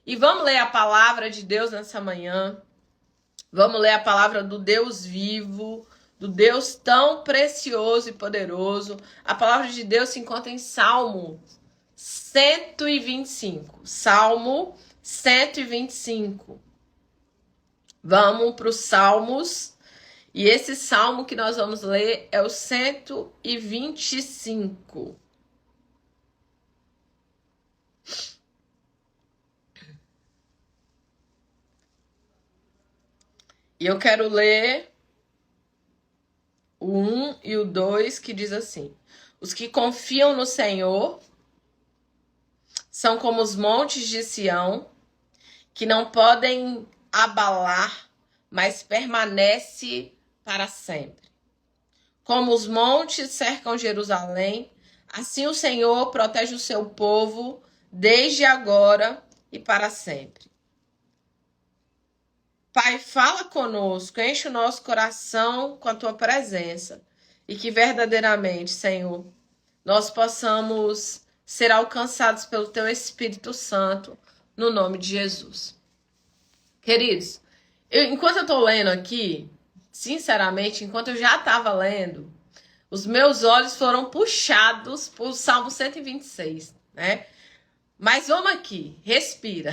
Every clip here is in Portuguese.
E vamos ler a palavra de Deus nessa manhã. Vamos ler a palavra do Deus vivo, do Deus tão precioso e poderoso. A palavra de Deus se encontra em Salmo 125. Salmo 125. Vamos para os Salmos. E esse salmo que nós vamos ler é o 125. E eu quero ler o 1 e o 2, que diz assim: os que confiam no Senhor são como os montes de Sião, que não podem abalar, mas permanece para sempre. Como os montes cercam Jerusalém, assim o Senhor protege o seu povo desde agora e para sempre. Pai, fala conosco, enche o nosso coração com a tua presença e que verdadeiramente, Senhor, nós possamos ser alcançados pelo teu Espírito Santo, no nome de Jesus. Queridos, enquanto eu estou lendo aqui, sinceramente, enquanto eu já estava lendo, os meus olhos foram puxados para o Salmo 126, né? Mas vamos aqui, respira.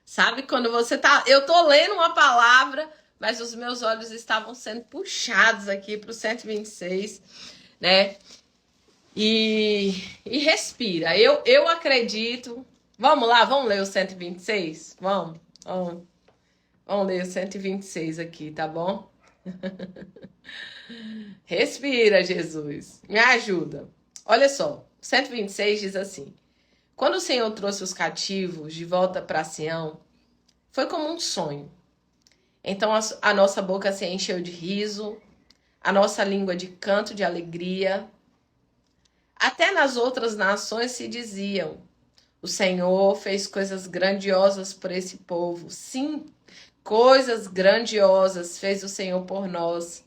Sabe, quando você tá... Eu tô lendo uma palavra, mas os meus olhos estavam sendo puxados aqui para o 126, né? E respira. Eu acredito... Vamos lá, vamos ler o 126? Vamos ler o 126 aqui, tá bom? Respira, Jesus. Me ajuda. Olha só, 126 diz assim: quando o Senhor trouxe os cativos de volta para Sião, foi como um sonho. Então a nossa boca se encheu de riso, a nossa língua de canto de alegria. Até nas outras nações se diziam: o Senhor fez coisas grandiosas por esse povo. Sim, coisas grandiosas fez o Senhor por nós.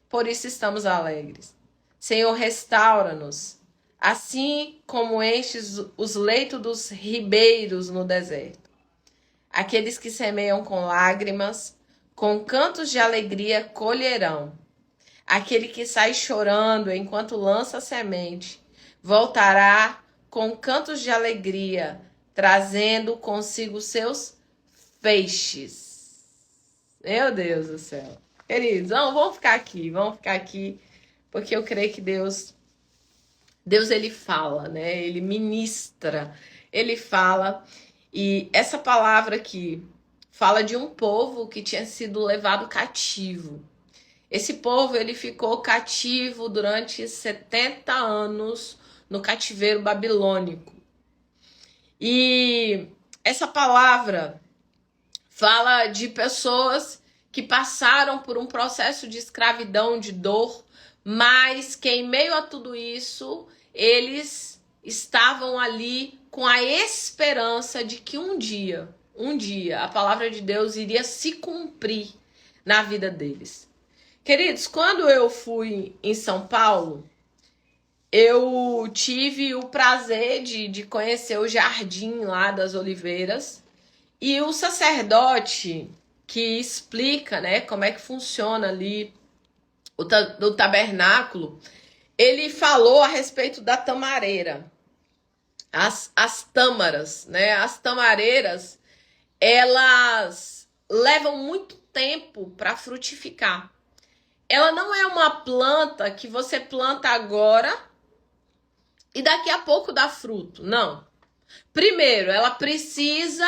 Por isso estamos alegres. Senhor, restaura-nos, assim como enches os leitos dos ribeiros no deserto. Aqueles que semeiam com lágrimas, com cantos de alegria colherão. Aquele que sai chorando enquanto lança a semente, voltará com cantos de alegria, trazendo consigo seus feixes. Meu Deus do céu. Queridos, vamos ficar aqui, porque eu creio que Deus ele fala, né? Ele ministra, ele fala. E essa palavra aqui fala de um povo que tinha sido levado cativo. Esse povo, ele ficou cativo durante 70 anos no cativeiro babilônico. E essa palavra fala de pessoas que passaram por um processo de escravidão, de dor, mas que em meio a tudo isso, eles estavam ali com a esperança de que um dia, a palavra de Deus iria se cumprir na vida deles. Queridos, quando eu fui em São Paulo, eu tive o prazer de conhecer o Jardim lá das Oliveiras, e o sacerdote que explica, né, como é que funciona ali o tabernáculo, ele falou a respeito da tamareira. As tâmaras, né? As tamareiras, elas levam muito tempo para frutificar. Ela não é uma planta que você planta agora e daqui a pouco dá fruto. Não. Primeiro, ela precisa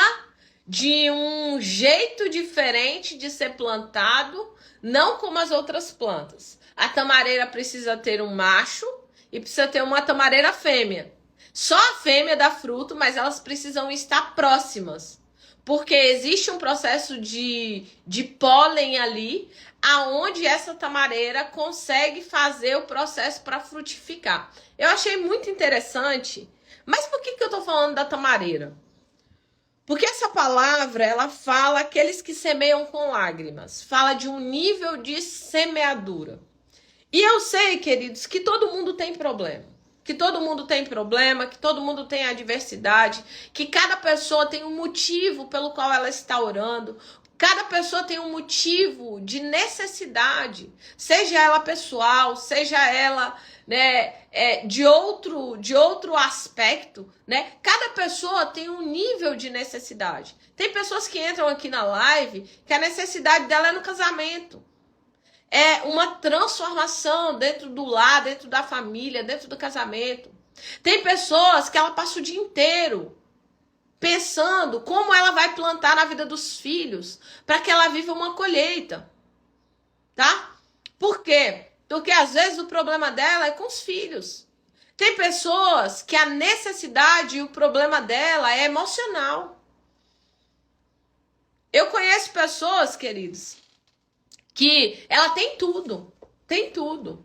de um jeito diferente de ser plantado, não como as outras plantas. A tamareira precisa ter um macho e precisa ter uma tamareira fêmea. Só a fêmea dá fruto, mas elas precisam estar próximas. Porque existe um processo de pólen ali, aonde essa tamareira consegue fazer o processo para frutificar. Eu achei muito interessante. Mas por que eu estou falando da tamareira? Porque essa palavra, ela fala aqueles que semeiam com lágrimas. Fala de um nível de semeadura. E eu sei, queridos, que todo mundo tem problema. que todo mundo tem problema, que todo mundo tem adversidade, que cada pessoa tem um motivo pelo qual ela está orando. Cada pessoa tem um motivo de necessidade, seja ela pessoal, seja ela, né, de outro aspecto, né? Cada pessoa tem um nível de necessidade. Tem pessoas que entram aqui na live que a necessidade dela é no casamento. É uma transformação dentro do lar, dentro da família, dentro do casamento. Tem pessoas que ela passa o dia inteiro pensando como ela vai plantar na vida dos filhos para que ela viva uma colheita, tá? Por quê? Porque às vezes o problema dela é com os filhos. Tem pessoas que a necessidade e o problema dela é emocional. Eu conheço pessoas, queridos, que ela tem tudo, tem tudo.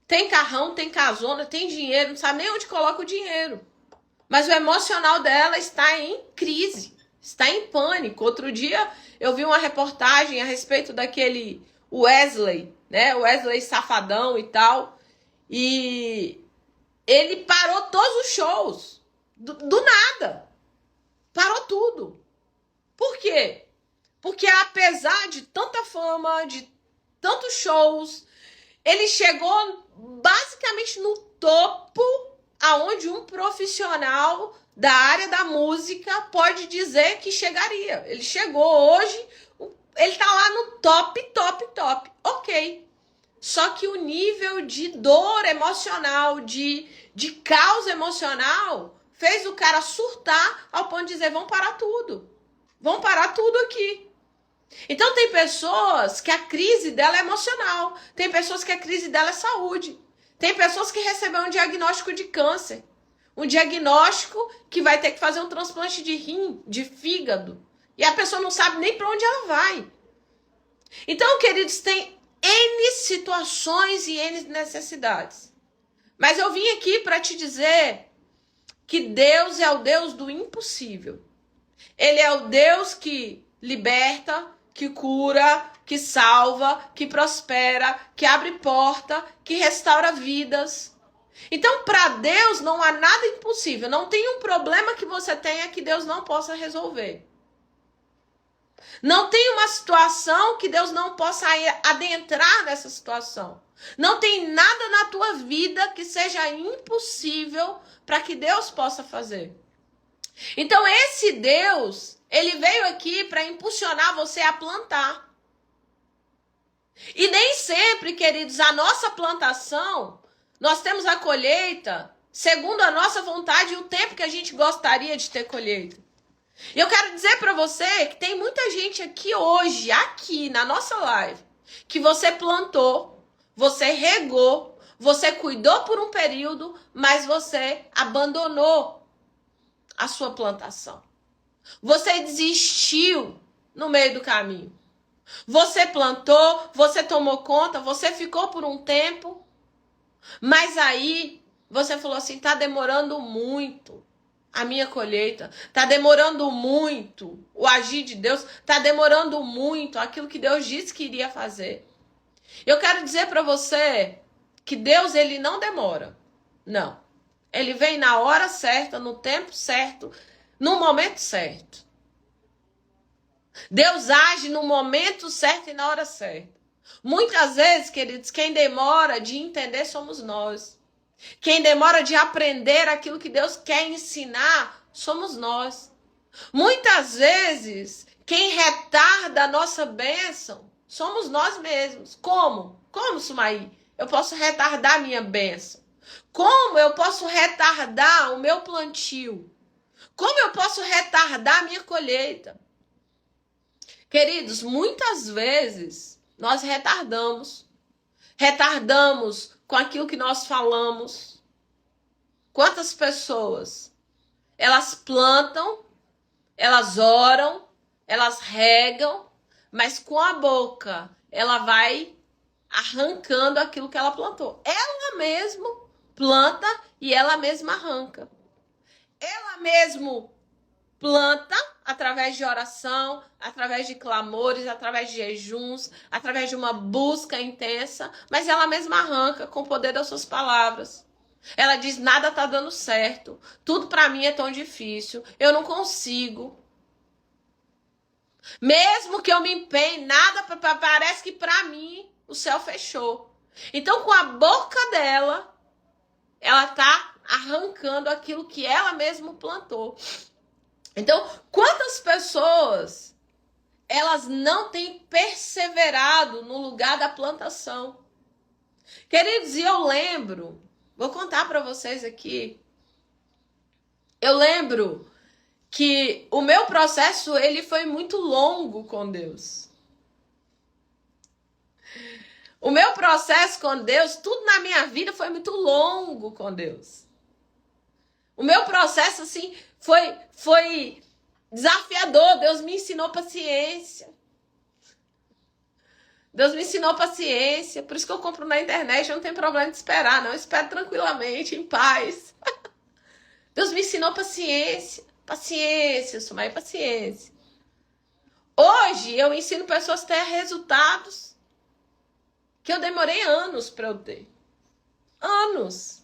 Tem carrão, tem casona, tem dinheiro, não sabe nem onde coloca o dinheiro. Mas o emocional dela está em crise, está em pânico. Outro dia eu vi uma reportagem a respeito daquele Wesley, né? Wesley Safadão e tal. E ele parou todos os shows, do nada. Parou tudo. Por quê? Porque apesar de tanta fama, de tantos shows, ele chegou basicamente no topo aonde um profissional da área da música pode dizer que chegaria. Ele chegou hoje, ele tá lá no top, top, top. Ok. Só que o nível de dor emocional, de caos emocional, fez o cara surtar ao ponto de dizer, vamos parar tudo. Vamos parar tudo aqui. Então tem pessoas que a crise dela é emocional. Tem pessoas que a crise dela é saúde. Tem pessoas que recebem um diagnóstico de câncer. Um diagnóstico que vai ter que fazer um transplante de rim, de fígado. E a pessoa não sabe nem para onde ela vai. Então, queridos, tem N situações e N necessidades. Mas eu vim aqui para te dizer que Deus é o Deus do impossível. Ele é o Deus que liberta, que cura, que salva, que prospera, que abre porta, que restaura vidas. Então, para Deus não há nada impossível. Não tem um problema que você tenha que Deus não possa resolver. Não tem uma situação que Deus não possa adentrar nessa situação. Não tem nada na tua vida que seja impossível para que Deus possa fazer. Então, esse Deus, ele veio aqui para impulsionar você a plantar. E nem sempre, queridos, a nossa plantação, nós temos a colheita segundo a nossa vontade e o tempo que a gente gostaria de ter colheita. E eu quero dizer para você que tem muita gente aqui hoje, aqui na nossa live, que você plantou, você regou, você cuidou por um período, mas você abandonou a sua plantação. Você desistiu no meio do caminho. Você plantou, você tomou conta, você ficou por um tempo, mas aí você falou assim, tá demorando muito a minha colheita, tá demorando muito o agir de Deus, tá demorando muito aquilo que Deus disse que iria fazer. Eu quero dizer para você que Deus, ele não demora. Não. Ele vem na hora certa, no tempo certo, no momento certo. Deus age no momento certo e na hora certa. Muitas vezes, queridos, quem demora de entender somos nós. Quem demora de aprender aquilo que Deus quer ensinar somos nós. Muitas vezes, quem retarda a nossa bênção somos nós mesmos. Como? Como, Sumaí? Eu posso retardar a minha bênção? Como eu posso retardar o meu plantio? Como eu posso retardar a minha colheita? Queridos, muitas vezes nós retardamos com aquilo que nós falamos. Quantas pessoas, elas plantam, elas oram, elas regam, mas com a boca ela vai arrancando aquilo que ela plantou. Ela mesmo planta e ela mesma arranca. Ela mesmo planta através de oração, através de clamores, através de jejuns, através de uma busca intensa, mas ela mesma arranca com o poder das suas palavras. Ela diz, nada tá dando certo. Tudo pra mim é tão difícil. Eu não consigo. Mesmo que eu me empenhe, nada parece que pra mim o céu fechou. Então, com a boca dela, ela tá arrancando aquilo que ela mesma plantou. Então, quantas pessoas elas não têm perseverado no lugar da plantação? Queridos, e eu lembro, vou contar para vocês aqui. Eu lembro que o meu processo, ele foi muito longo com Deus. O meu processo com Deus, tudo na minha vida foi muito longo com Deus. O meu processo, assim, foi desafiador. Deus me ensinou paciência. Deus me ensinou paciência. Por isso que eu compro na internet, eu não tenho problema de esperar, não. Eu espero tranquilamente, em paz. Deus me ensinou paciência. Paciência, Sumaia, paciência. Hoje, eu ensino pessoas a ter resultados que eu demorei anos para eu ter. Anos.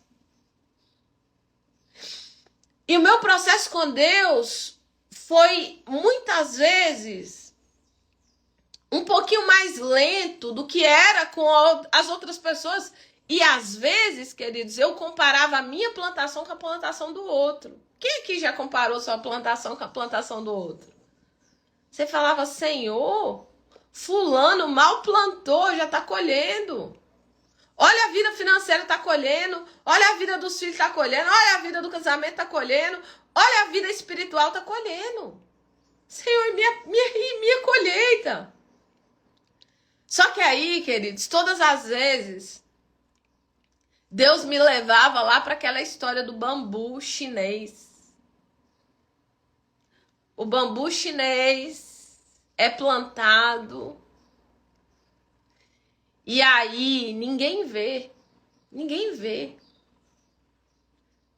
E o meu processo com Deus foi, muitas vezes, um pouquinho mais lento do que era com as outras pessoas. E, às vezes, queridos, eu comparava a minha plantação com a plantação do outro. Quem aqui já comparou sua plantação com a plantação do outro? Você falava, Senhor, fulano mal plantou, já está colhendo. Olha a vida financeira está colhendo. Olha a vida dos filhos está colhendo. Olha a vida do casamento está colhendo. Olha a vida espiritual está colhendo. Senhor, minha colheita. Só que aí, queridos, todas as vezes, Deus me levava lá para aquela história do bambu chinês. O bambu chinês é plantado e aí ninguém vê. Ninguém vê.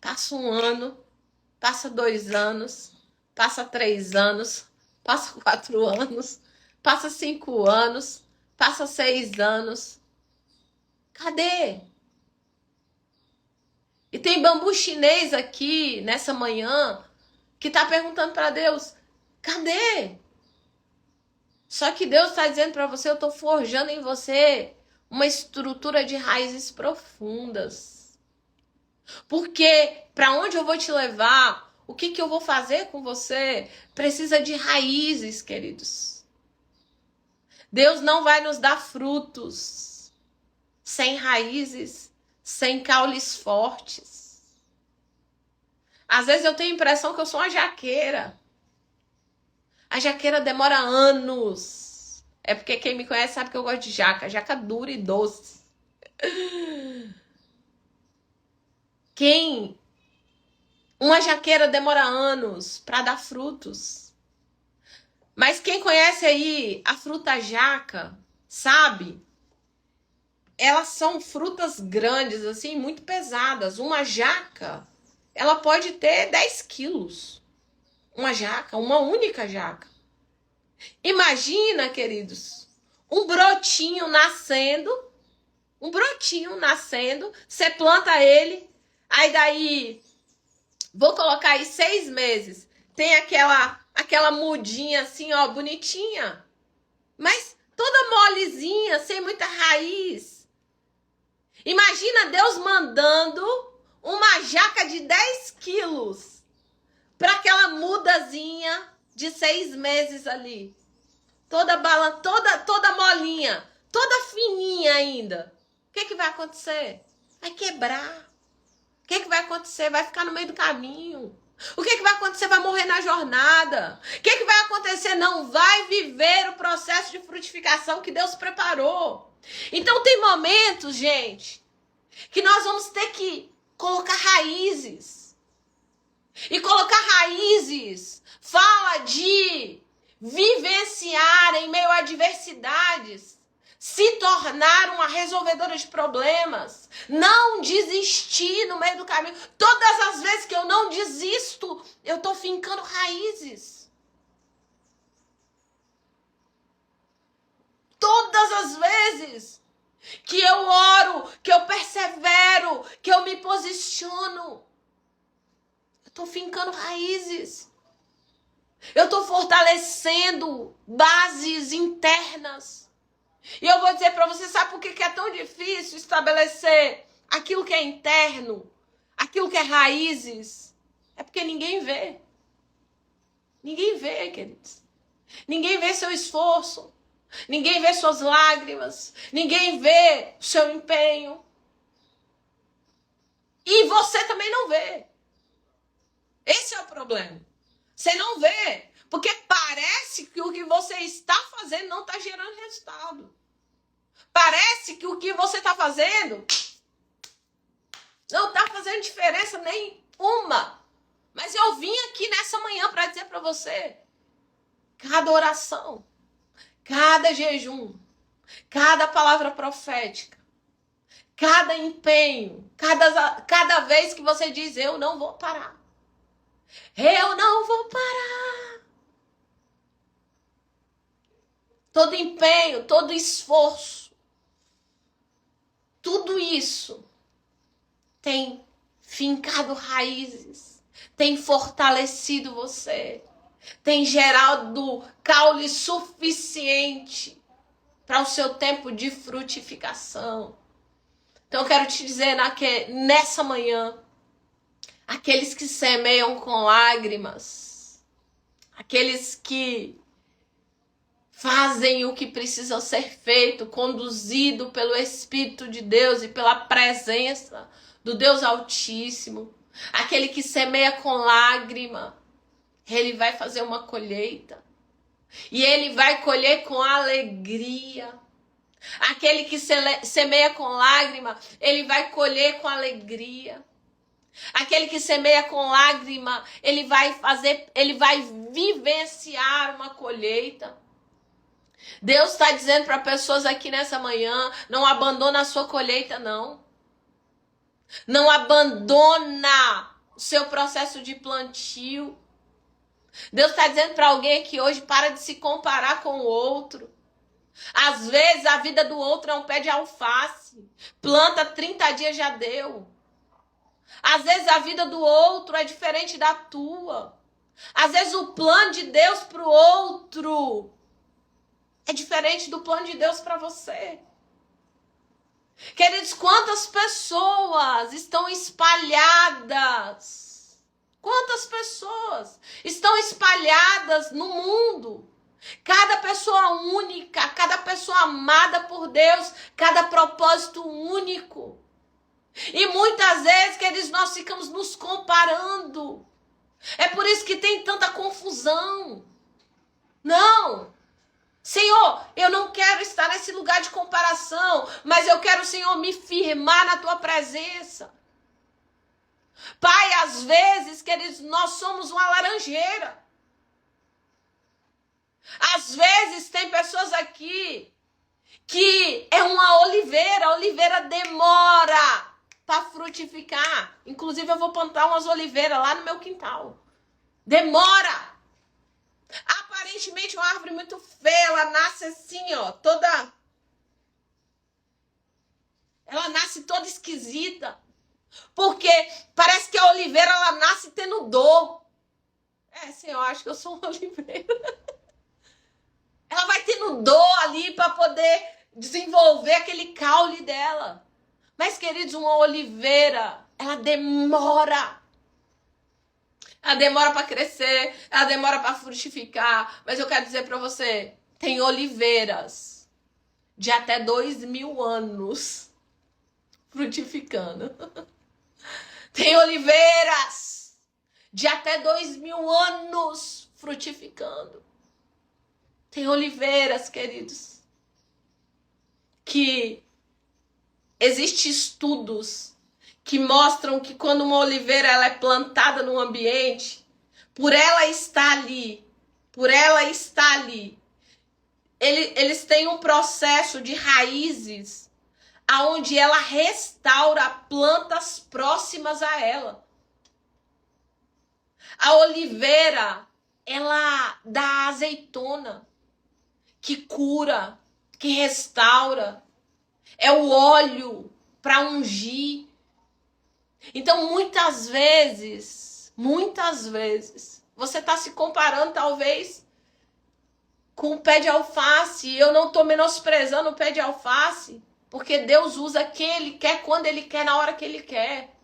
Passa um ano, passa 2 anos, passa 3 anos, passa 4 anos, passa 5 anos, passa 6 anos. Cadê? E tem bambu chinês aqui nessa manhã que tá perguntando para Deus, cadê? Só que Deus está dizendo para você, eu estou forjando em você uma estrutura de raízes profundas. Porque para onde eu vou te levar, o que eu vou fazer com você, precisa de raízes, queridos. Deus não vai nos dar frutos sem raízes, sem caules fortes. Às vezes eu tenho a impressão que eu sou uma jaqueira. A jaqueira demora anos. É porque quem me conhece sabe que eu gosto de jaca. Jaca dura e doce. Uma jaqueira demora anos para dar frutos. Mas quem conhece aí a fruta jaca, sabe? Elas são frutas grandes, assim, muito pesadas. Uma jaca, ela pode ter 10 quilos. Uma jaca, uma única jaca. Imagina, queridos, um brotinho nascendo, você planta ele, aí daí, vou colocar aí 6 meses, tem aquela mudinha assim, ó, bonitinha, mas toda molezinha, sem muita raiz. Imagina Deus mandando uma jaca de 10 quilos para aquela mudazinha de 6 meses ali. Toda molinha, toda fininha ainda. O que vai acontecer? Vai quebrar. O que vai acontecer? Vai ficar no meio do caminho. O que vai acontecer? Vai morrer na jornada. O que vai acontecer? Não vai viver o processo de frutificação que Deus preparou. Então tem momentos, gente, que nós vamos ter que colocar raízes. E colocar raízes fala de vivenciar em meio a adversidades, se tornar uma resolvedora de problemas, não desistir no meio do caminho. Todas as vezes que eu não desisto, eu estou fincando raízes. Todas as vezes que eu oro, que eu persevero, que eu me posiciono. Eu estou fincando raízes. Eu estou fortalecendo bases internas. E eu vou dizer para você, sabe por que é tão difícil estabelecer aquilo que é interno, aquilo que é raízes? É porque ninguém vê. Ninguém vê, queridos. Ninguém vê seu esforço. Ninguém vê suas lágrimas. Ninguém vê o seu empenho. E você também não vê. Esse é o problema. Você não vê. Porque parece que o que você está fazendo não está gerando resultado. Parece que o que você está fazendo não está fazendo diferença nenhuma. Mas eu vim aqui nessa manhã para dizer para você, cada oração, cada jejum, cada palavra profética, cada empenho, cada vez que você diz, eu não vou parar. Eu não vou parar. Todo empenho, todo esforço, tudo isso tem fincado raízes, tem fortalecido você, tem gerado caule suficiente para o seu tempo de frutificação. Então eu quero te dizer nessa manhã, aqueles que semeiam com lágrimas, aqueles que fazem o que precisa ser feito, conduzido pelo Espírito de Deus e pela presença do Deus Altíssimo, aquele que semeia com lágrima, ele vai fazer uma colheita. E ele vai colher com alegria. Aquele que semeia com lágrima, ele vai colher com alegria. Aquele que semeia com lágrima, ele vai vivenciar uma colheita. Deus está dizendo para pessoas aqui nessa manhã, não abandona a sua colheita, não. Não abandona o seu processo de plantio. Deus está dizendo para alguém aqui hoje, para de se comparar com o outro. Às vezes a vida do outro é um pé de alface. Planta 30 dias já deu. Às vezes a vida do outro é diferente da tua. Às vezes o plano de Deus para o outro é diferente do plano de Deus para você. Queridos, quantas pessoas estão espalhadas? Quantas pessoas estão espalhadas no mundo? Cada pessoa única, cada pessoa amada por Deus, cada propósito único. E muitas vezes, queridos, nós ficamos nos comparando. É por isso que tem tanta confusão. Não. Senhor, eu não quero estar nesse lugar de comparação, mas eu quero, Senhor, me firmar na tua presença. Pai, às vezes, queridos, nós somos uma laranjeira. Às vezes tem pessoas aqui que é uma oliveira, a oliveira demora para frutificar. Inclusive eu vou plantar umas oliveiras lá no meu quintal. Demora. Aparentemente uma árvore muito feia, ela nasce assim, ó, toda... Ela nasce toda esquisita. Porque parece que a oliveira, ela nasce tendo dor. Senhor, eu acho que eu sou uma oliveira. Ela vai tendo dor ali para poder desenvolver aquele caule dela. Mas, queridos, uma oliveira, ela demora. Ela demora para crescer, ela demora para frutificar. Mas eu quero dizer para você, tem oliveiras de até 2000 anos frutificando. Tem oliveiras de até 2000 anos frutificando. Tem oliveiras, queridos, que existem estudos que mostram que quando uma oliveira ela é plantada num ambiente, por ela estar ali, eles têm um processo de raízes aonde ela restaura plantas próximas a ela. A oliveira, ela dá azeitona, que cura, que restaura. É o óleo para ungir. Então, muitas vezes, você está se comparando talvez com o pé de alface. Eu não estou menosprezando o pé de alface, porque Deus usa quem Ele quer, quando Ele quer, na hora que Ele quer.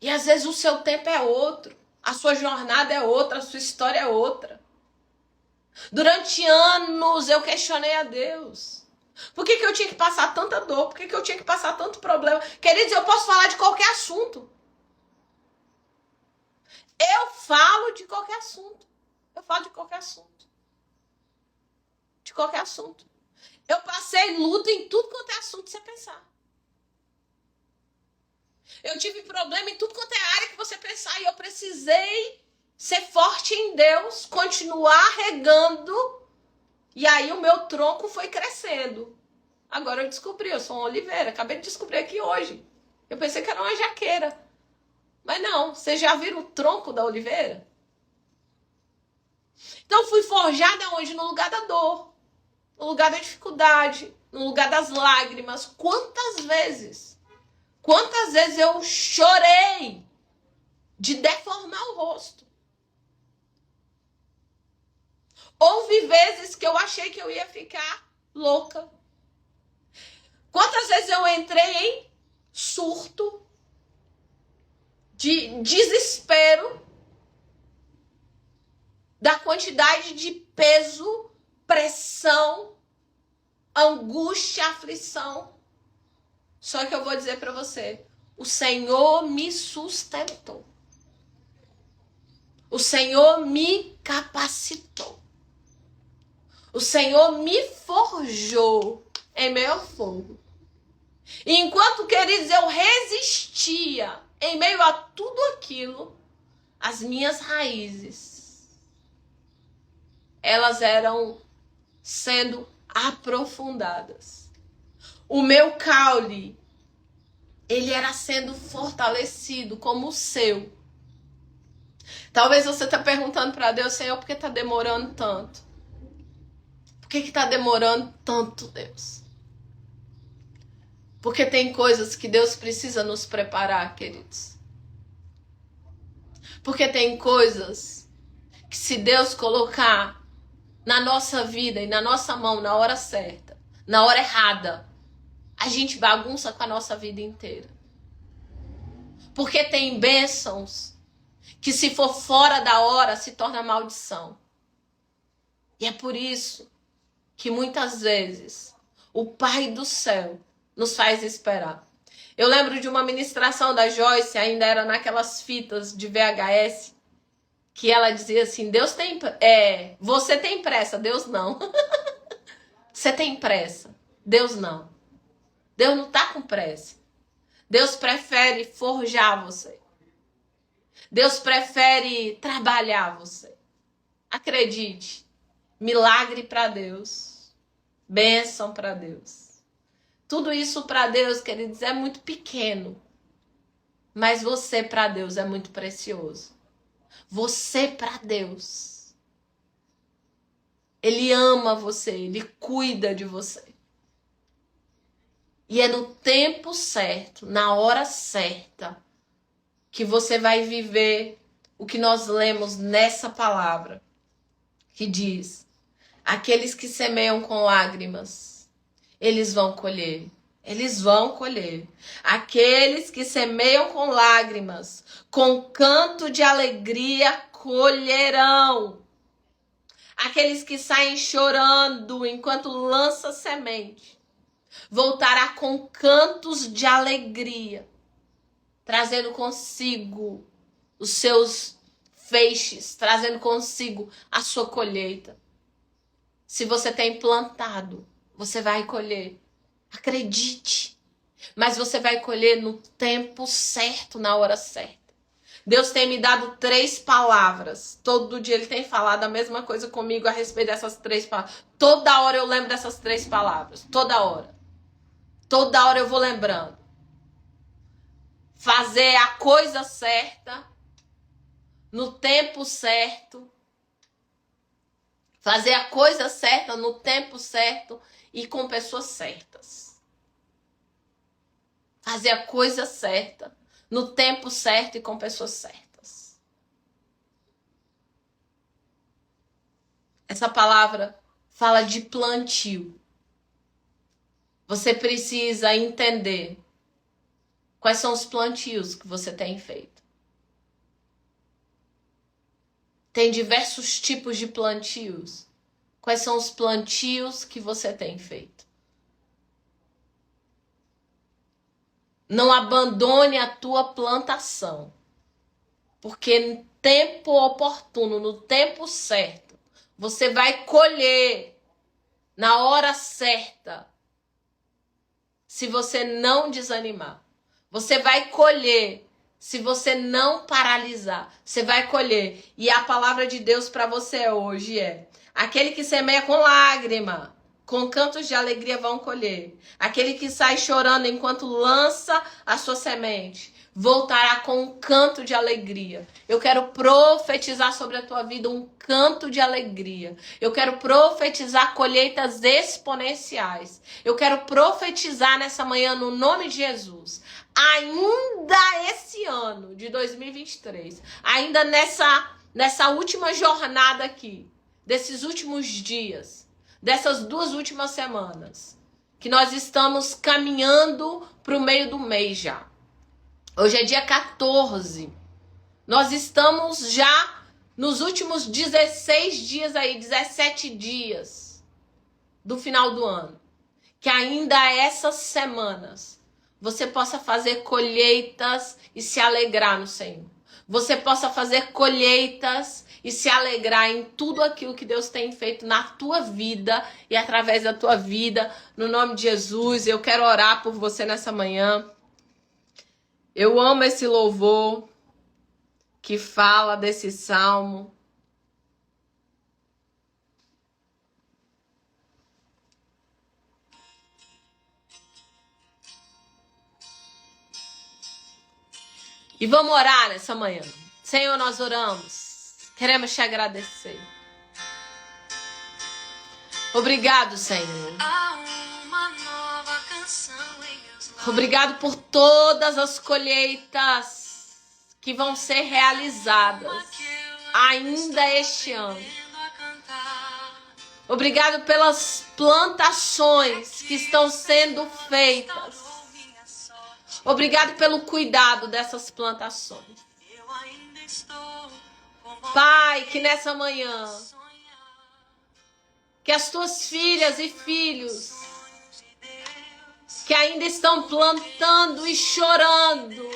E às vezes o seu tempo é outro, a sua jornada é outra, a sua história é outra. Durante anos eu questionei a Deus. Por que eu tinha que passar tanta dor? Por que eu tinha que passar tanto problema? Queridos, eu posso falar de qualquer assunto. Eu falo de qualquer assunto. Eu falo de qualquer assunto. De qualquer assunto. Eu passei luto em tudo quanto é assunto, você pensar. Eu tive problema em tudo quanto é área que você pensar. E eu precisei ser forte em Deus, continuar regando. E aí o meu tronco foi crescendo. Agora eu descobri, eu sou uma oliveira. Acabei de descobrir aqui hoje. Eu pensei que era uma jaqueira. Mas não, vocês já viram o tronco da oliveira? Então fui forjada onde? No lugar da dor. No lugar da dificuldade. No lugar das lágrimas. Quantas vezes eu chorei de deformar o rosto. Houve vezes que eu achei que eu ia ficar louca. Quantas vezes eu entrei em surto, de desespero, da quantidade de peso, pressão, angústia, aflição. Só que eu vou dizer para você, o Senhor me sustentou. O Senhor me capacitou. O Senhor me forjou em meio ao fogo. E enquanto, queridos, eu resistia em meio a tudo aquilo, as minhas raízes, elas eram sendo aprofundadas. O meu caule, ele era sendo fortalecido como o seu. Talvez você está perguntando para Deus, Senhor, por que está demorando tanto? Por que está demorando tanto, Deus? Porque tem coisas que Deus precisa nos preparar, queridos. Porque tem coisas que se Deus colocar na nossa vida e na nossa mão na hora certa, na hora errada, a gente bagunça com a nossa vida inteira. Porque tem bênçãos que se for fora da hora se torna maldição. E é por isso que muitas vezes o Pai do céu nos faz esperar. Eu lembro de uma ministração da Joyce, ainda era naquelas fitas de VHS, que ela dizia assim, você tem pressa, Deus não. Você tem pressa, Deus não. Deus não está com pressa. Deus prefere forjar você. Deus prefere trabalhar você. Acredite, milagre para Deus, bênção para Deus. Tudo isso para Deus, queridos, é muito pequeno. Mas você para Deus é muito precioso. Você para Deus. Ele ama você, Ele cuida de você. E é no tempo certo, na hora certa, que você vai viver o que nós lemos nessa palavra, que diz, aqueles que semeiam com lágrimas, eles vão colher. Eles vão colher. Aqueles que semeiam com lágrimas, com canto de alegria, colherão. Aqueles que saem chorando enquanto lança semente, voltará com cantos de alegria, trazendo consigo os seus feixes, trazendo consigo a sua colheita. Se você tem plantado, você vai colher. Acredite. Mas você vai colher no tempo certo, na hora certa. Deus tem me dado 3 palavras. Todo dia Ele tem falado a mesma coisa comigo a respeito dessas 3 palavras. Toda hora eu lembro dessas 3 palavras. Toda hora. Toda hora eu vou lembrando. Fazer a coisa certa, no tempo certo, Fazer a coisa certa no tempo certo e com pessoas certas. Fazer a coisa certa no tempo certo e com pessoas certas. Essa palavra fala de plantio. Você precisa entender quais são os plantios que você tem feito. Tem diversos tipos de plantios. Quais são os plantios que você tem feito? Não abandone a tua plantação. Porque no tempo oportuno, no tempo certo, você vai colher na hora certa. Se você não desanimar. Você vai colher se você não paralisar. Você vai colher. E a palavra de Deus para você hoje é: aquele que semeia com lágrima, com cantos de alegria vão colher. Aquele que sai chorando enquanto lança a sua semente, voltará com um canto de alegria. Eu quero profetizar sobre a tua vida um canto de alegria. Eu quero profetizar colheitas exponenciais. Eu quero profetizar nessa manhã no nome de Jesus. Ainda esse ano de 2023, ainda nessa última jornada aqui, desses últimos dias, dessas 2 últimas semanas, que nós estamos caminhando para o meio do mês já. Hoje é dia 14. Nós estamos já nos últimos 16 dias aí, 17 dias do final do ano. Que ainda essas semanas você possa fazer colheitas e se alegrar no Senhor. Você possa fazer colheitas e se alegrar em tudo aquilo que Deus tem feito na tua vida e através da tua vida. No nome de Jesus, eu quero orar por você nessa manhã. Eu amo esse louvor que fala desse salmo. E vamos orar nessa manhã. Senhor, nós oramos. Queremos te agradecer. Obrigado, Senhor. Obrigado por todas as colheitas que vão ser realizadas ainda este ano. Obrigado pelas plantações que estão sendo feitas. Obrigado pelo cuidado dessas plantações. Pai, que nessa manhã, que as tuas filhas e filhos que ainda estão plantando e chorando,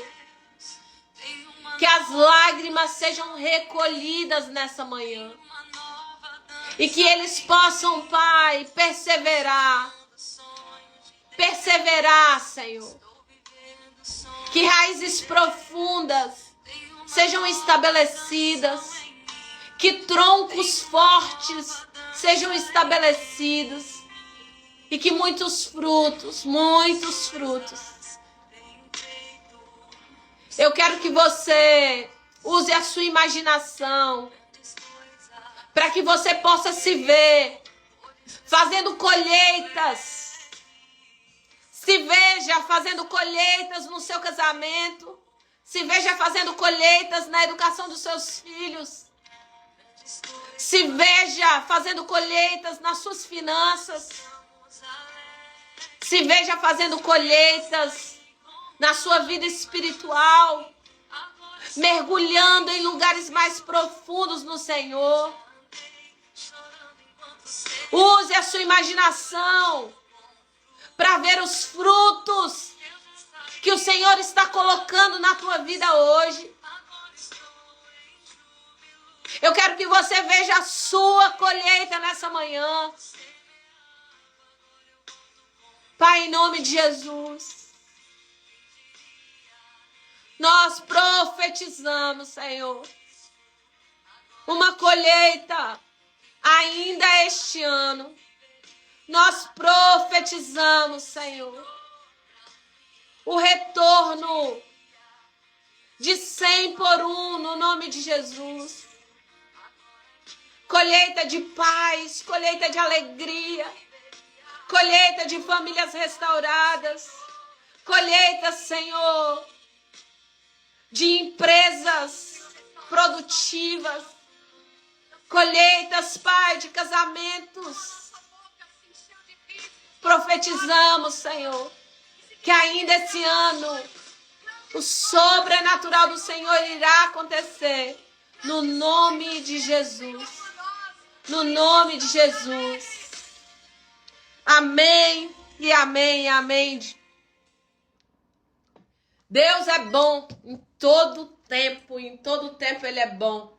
que as lágrimas sejam recolhidas nessa manhã. E que eles possam, Pai, perseverar. Perseverar, Senhor. Que raízes profundas sejam estabelecidas. Que troncos fortes sejam estabelecidos. E que muitos frutos. Eu quero que você use a sua imaginação para que você possa se ver fazendo colheitas. Se veja fazendo colheitas no seu casamento. Se veja fazendo colheitas na educação dos seus filhos. Se veja fazendo colheitas nas suas finanças. Se veja fazendo colheitas na sua vida espiritual. Mergulhando em lugares mais profundos no Senhor. Use a sua imaginação para ver os frutos que o Senhor está colocando na tua vida hoje. Eu quero que você veja a sua colheita nessa manhã. Pai, em nome de Jesus, nós profetizamos, Senhor, uma colheita ainda este ano. Nós profetizamos, Senhor, o retorno de 100 por 1 no nome de Jesus. colheita de paz, colheita de alegria, colheita de famílias restauradas, colheita, Senhor, de empresas produtivas, colheitas, Pai, de casamentos. Profetizamos, Senhor, que ainda esse ano o sobrenatural do Senhor irá acontecer no nome de Jesus. No nome de Jesus. Amém e amém e amém. Deus é bom em todo tempo Ele é bom.